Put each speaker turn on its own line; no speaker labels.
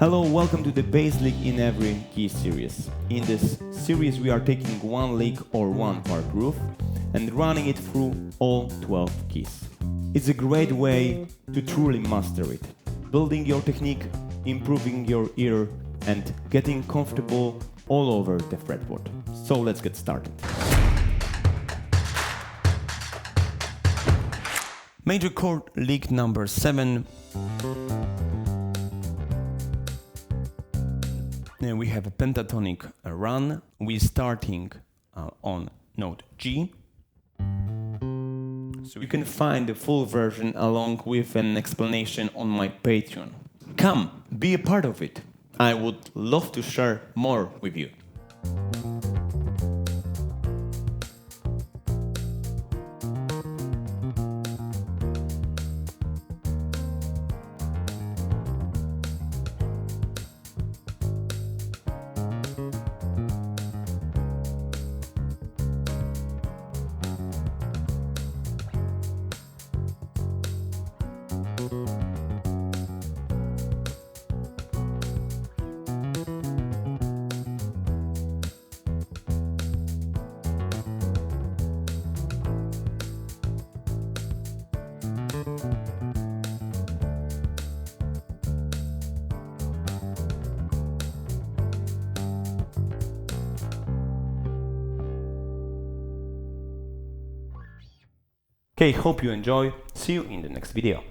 Hello, welcome to the bass lick in every key series. In this series we are taking one lick or one part groove and running it through all 12 keys. It's a great way to truly master it, building your technique, improving your ear and getting comfortable all over the fretboard. So let's get started. Major chord lick number 7. We have a pentatonic run. We're starting on note G. So you can find the full version along with an explanation on my Patreon. Come, be a part of it. I would love to share more with you. Okay, hope you enjoy. See you in the next video.